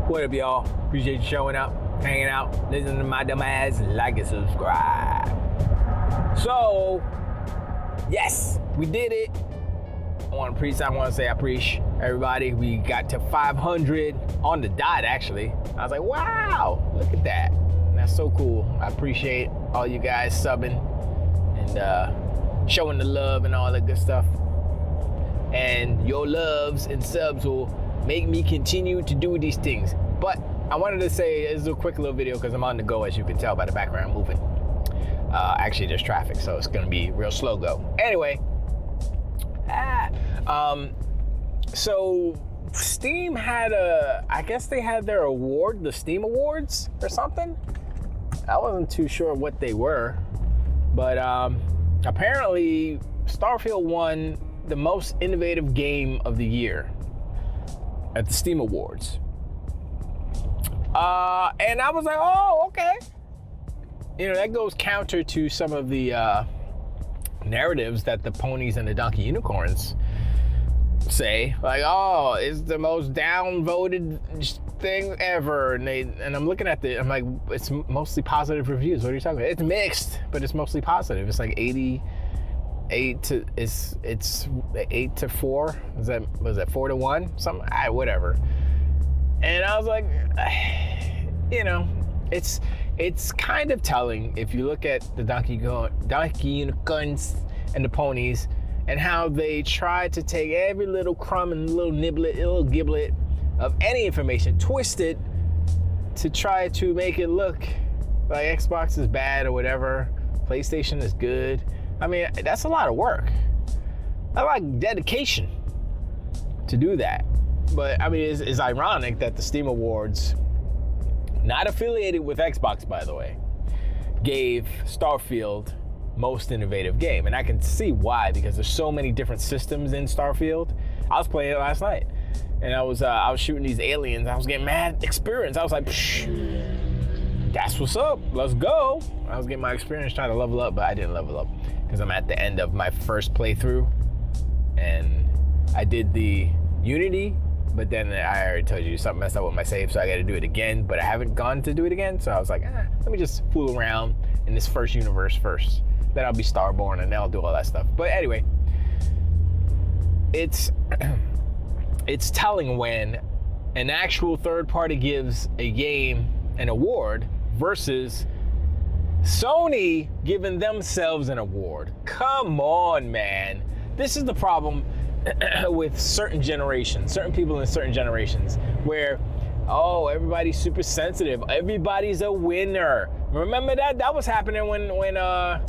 What up, y'all? Appreciate you showing up, hanging out, listening to my dumb ass. Like and subscribe. So, yes, we did it. I want to say I appreciate everybody. We got to 500 on the dot, actually. I was like, wow, look at that. That's so cool. I appreciate all you guys subbing and showing the love and all that good stuff. And your loves and subs will make me continue to do these things. But I wanted to say, this is a quick little video because I'm on the go, as you can tell by the background moving. Actually, there's traffic, so it's gonna be real slow go. Anyway, so Steam had I guess they had their award, the Steam Awards or something. I wasn't too sure what they were, but apparently Starfield won the most innovative game of the year at the Steam Awards. And I was like, oh, okay. You know, that goes counter to some of the narratives that the ponies and the donkey unicorns say. Like, oh, it's the most downvoted thing ever. And I'm looking at I'm like, it's mostly positive reviews. What are you talking about? It's mixed, but it's mostly positive. It's like 88 to 4. Was that 4 to 1? Something, whatever. And I was like, you know, it's kind of telling if you look at the donkey unicorns and the ponies and how they try to take every little crumb and little giblet of any information, twist it to try to make it look like Xbox is bad or whatever, PlayStation is good. I mean, that's a lot of work. I like dedication to do that. But I mean, it's ironic that the Steam Awards, not affiliated with Xbox, by the way, gave Starfield most innovative game. And I can see why, because there's so many different systems in Starfield. I was playing it last night, and I was shooting these aliens. I was getting mad experience. I was like, psh, that's what's up. Let's go. I was getting my experience trying to level up, but I didn't level up because I'm at the end of my first playthrough, and I did the Unity. But then I already told you something messed up with my save, so I got to do it again. But I haven't gone to do it again, so I was like, let me just fool around in this first universe first. Then I'll be Starborn, and then I'll do all that stuff. But anyway, it's telling when an actual third party gives a game an award versus Sony giving themselves an award. Come on, man. This is the problem with certain people in certain generations where, oh, everybody's super sensitive, everybody's a winner. Remember that was happening when I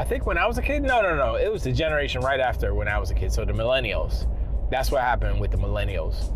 think when I was a kid. No, it was the generation right after when I was a kid. So the millennials, that's what happened with the millennials.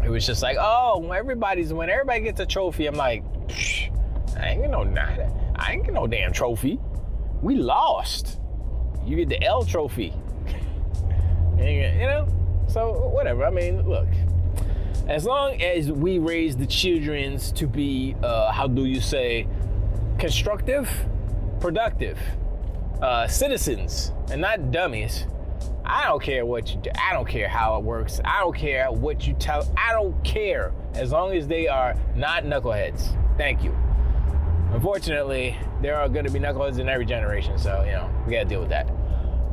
It was just like, oh, everybody's a winner, everybody gets a trophy. I'm like, I ain't get no damn trophy. We lost. You get the L trophy. You know, so whatever. I mean, look, as long as we raise the childrens to be, how do you say, constructive, productive citizens and not dummies, I don't care what you do. I don't care how it works. I don't care what you tell. I don't care as long as they are not knuckleheads. Thank you. Unfortunately, there are going to be knuckleheads in every generation, so, you know, we got to deal with that.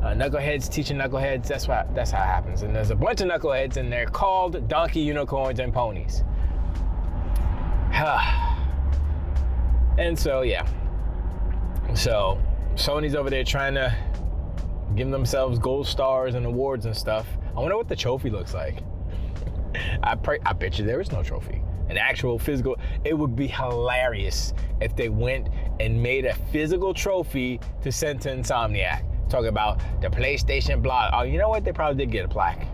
Knuckleheads teaching knuckleheads, that's how it happens. And there's a bunch of knuckleheads, and they're called donkey unicorns and ponies. And so, yeah. So, Sony's over there trying to give themselves gold stars and awards and stuff. I wonder what the trophy looks like. I bet you there is no trophy. An actual physical. It would be hilarious if they went and made a physical trophy to send to Insomniac. Talk about the PlayStation blog. Oh, you know what? They probably did get a plaque.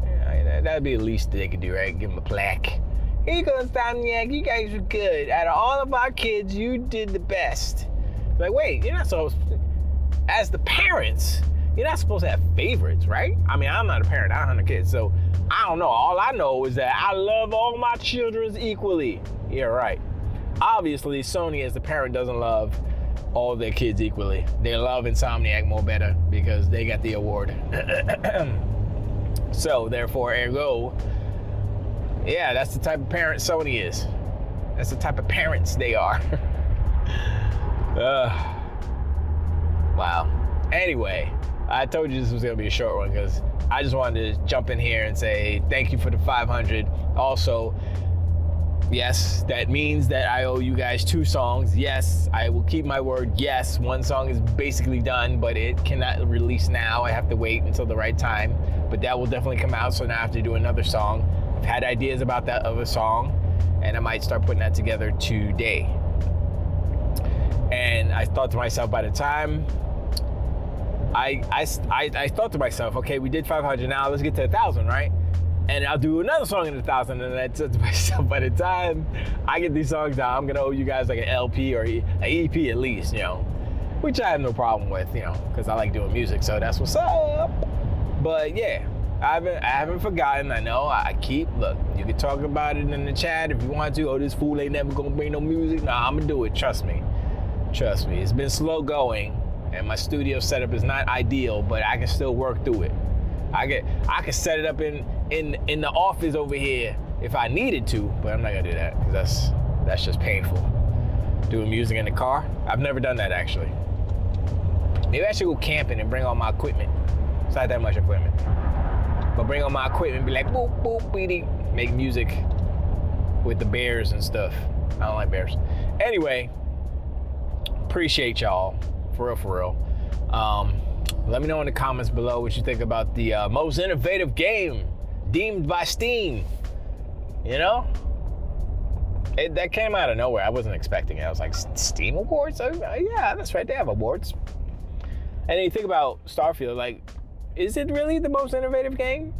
Yeah, that'd be the least they could do, right? Give them a plaque. Here you go, Insomniac. You guys were good. Out of all of our kids, you did the best. Like, wait, you're not supposed to, as the parents, you're not supposed to have favorites, right? I mean, I'm not a parent. I don't have kids, so I don't know. All I know is that I love all my children equally. Yeah, right. Obviously, Sony as the parent doesn't love all their kids equally. They love Insomniac more better because they got the award. So therefore, ergo, Yeah, that's the type of parent Sony is. That's the type of parents they are. Wow. Anyway, I told you this was gonna be a short one because I just wanted to jump in here and say thank you for the 500. Also, yes, that means that I owe you guys 2 songs. Yes, I will keep my word. Yes, 1 song is basically done, but it cannot release now. I have to wait until the right time. But that will definitely come out, so now I have to do another song. I've had ideas about that other song, and I might start putting that together today. And I thought to myself, by the time I thought to myself, okay, we did 500, now let's get to 1,000, right? And I'll do another song in 1,000, and I said to myself, by the time I get these songs out, I'm gonna owe you guys like an LP or an EP at least, which I have no problem with, because I like doing music, so that's what's up. But yeah, I haven't forgotten. I know look, you can talk about it in the chat if you want to. Oh, this fool ain't never gonna bring no music. Nah, I'm gonna do it, trust me. It's been slow going, and my studio setup is not ideal, but I can still work through it. I can set it up in the office over here if I needed to, but I'm not gonna do that because that's just painful. Doing music in the car, I've never done that actually. Maybe I should go camping and bring all my equipment. It's not that much equipment, but bring all my equipment and be like boop boop beady, make music with the bears and stuff. I don't like bears. Anyway, appreciate y'all for real. Let me know in the comments below what you think about the most innovative game deemed by Steam. That came out of nowhere. I wasn't expecting it. I was like, Steam Awards? Yeah, that's right. They have awards. And then you think about Starfield, like, is it really the most innovative game?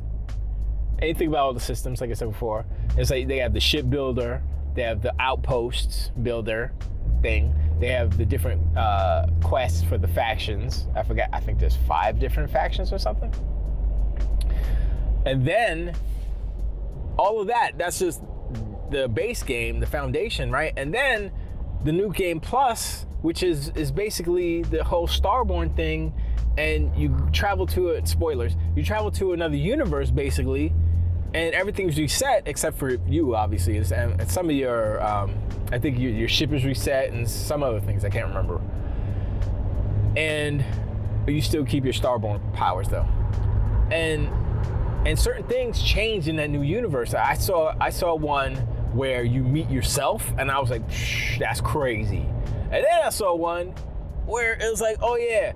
And you think about all the systems, like I said before. It's like they have the ship builder, they have the outposts builder thing. They have the different quests for the factions. I think there's 5 different factions or something. And then all of that's just the base game, the foundation, right? And then the new game plus, which is basically the whole Starborn thing, and you travel to spoilers, you travel to another universe basically, and everything's reset except for you, obviously, and some of your I think your ship is reset and some other things I can't remember. And you still keep your Starborn powers though. And certain things change in that new universe. I saw one where you meet yourself, and I was like, that's crazy. And then I saw one where it was like, oh yeah,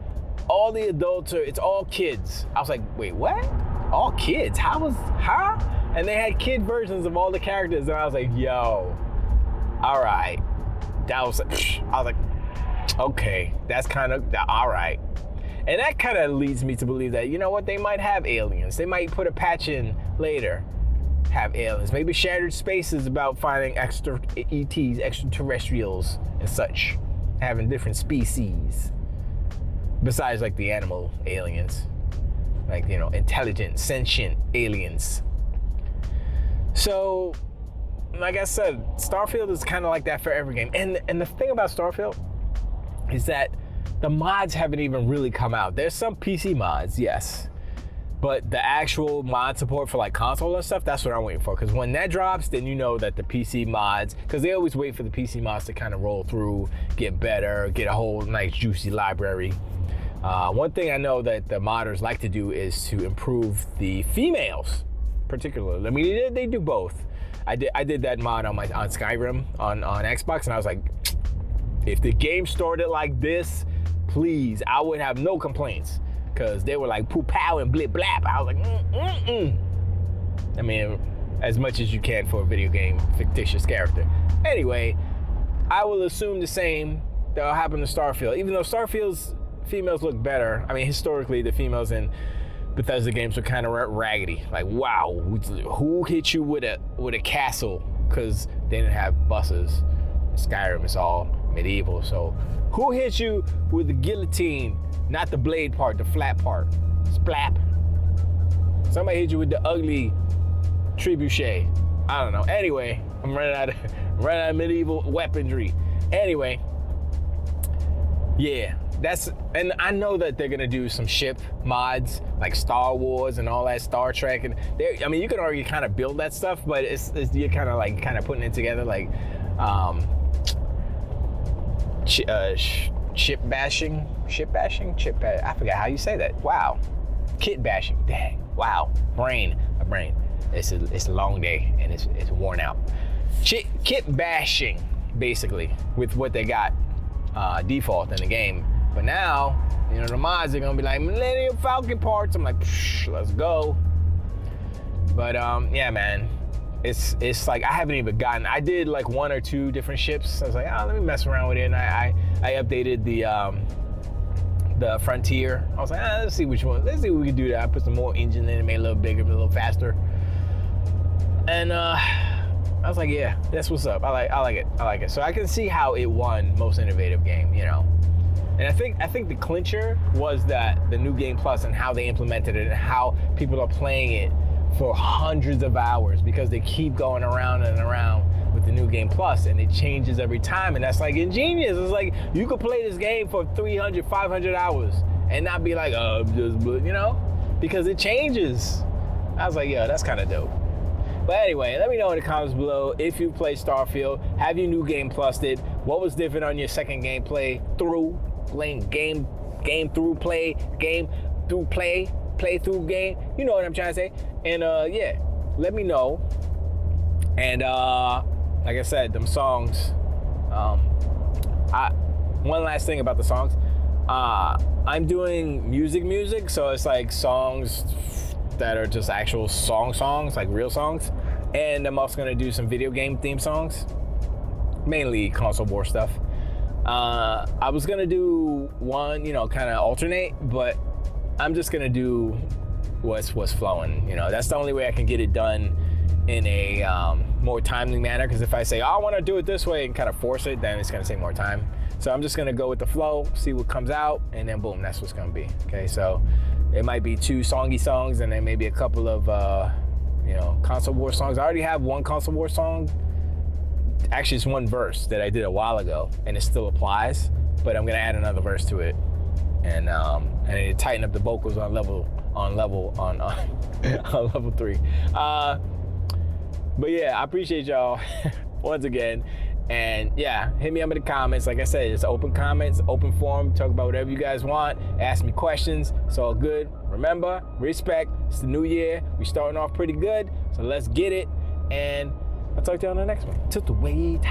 all the adults it's all kids. I was like, wait, what? All kids? Huh? And they had kid versions of all the characters, and I was like, yo, all right. I was like, okay, that's kind of all right. And that kind of leads me to believe that, they might have aliens. They might put a patch in later, have aliens. Maybe Shattered Space is about finding ETs, extraterrestrials and such, having different species. Besides like the animal aliens, like, intelligent, sentient aliens. So, like I said, Starfield is kind of like that for every game. And the thing about Starfield is that the mods haven't even really come out. There's some PC mods, yes. But the actual mod support for like console and stuff, that's what I'm waiting for. Because when that drops, then you know that the PC mods, because they always wait for the PC mods to kind of roll through, get better, get a whole nice juicy library. One thing I know that the modders like to do is to improve the females, particularly. I mean, they do both. I did that mod on Skyrim on Xbox, and I was like, if the game started like this, please, I would have no complaints, because they were like poop pow and blip blap. I was like, I mean, as much as you can for a video game fictitious character. Anyway, I will assume the same that'll happen to Starfield, even though Starfield's females look better. I mean, historically, the females in Bethesda games were kind of raggedy. Like, wow, who hit you with a castle? Because they didn't have buses. Skyrim is all medieval, so who hit you with the guillotine? Not the blade part, the flat part. Splap. Somebody hit you with the ugly trebuchet. I don't know. Anyway, I'm running out of medieval weaponry. Anyway, yeah, and I know that they're gonna do some ship mods like Star Wars and all that, Star Trek, and I mean, you can already kind of build that stuff, but it's you're kind of putting it together like ship bashing. I forgot how you say that. Wow, kit bashing. Dang. Wow, my brain. It's a long day and it's worn out. Kit bashing, basically, with what they got default in the game. But now, you know, the mods are gonna be like Millennium Falcon parts. I'm like, let's go. But yeah, man, it's like I haven't even gotten. I did like 1 or 2 different ships. I was like, let me mess around with it, and I updated the Frontier. I was like, let's see which one. Let's see what we can do that. I put some more engine in it, made it a little bigger, a little faster. And I was like, yeah, that's what's up. I like it. So I can see how it won most innovative game, you know. And I think the clincher was that the new game plus and how they implemented it and how people are playing it for hundreds of hours because they keep going around and around with the new game plus, and it changes every time, and that's like ingenious. It's like you could play this game for 300, 500 hours and not be like, just, you know, because it changes. I was like, yeah, that's kind of dope. But anyway, let me know in the comments below if you played Starfield. Have you new game plussed it? What was different on your second gameplay through? Playing game through play, play through game. You know what I'm trying to say. And yeah, let me know. And like I said, them songs. One last thing about the songs. I'm doing music, so it's like songs that are just actual songs, like real songs. And I'm also gonna do some video game theme songs, mainly console war stuff. I was gonna do one, you know, kind of alternate, but I'm just gonna do what's flowing. You know, that's the only way I can get it done in a more timely manner. Because if I say, I want to do it this way and kind of force it, then it's gonna take more time. So I'm just gonna go with the flow, see what comes out, and then boom, that's what's gonna be. Okay, so it might be 2 songy songs, and then maybe a couple of you know, console war songs. I already have one console war song. Actually, it's one verse that I did a while ago, and it still applies. But I'm gonna add another verse to it, and it tighten up the vocals on level on level 3. But yeah, I appreciate y'all once again. And yeah, hit me up in the comments. Like I said, it's open comments, open forum. Talk about whatever you guys want. Ask me questions. It's all good. Remember, respect. It's the new year. We're starting off pretty good. So let's get it. And I'll talk to you on the next one. Took the wait.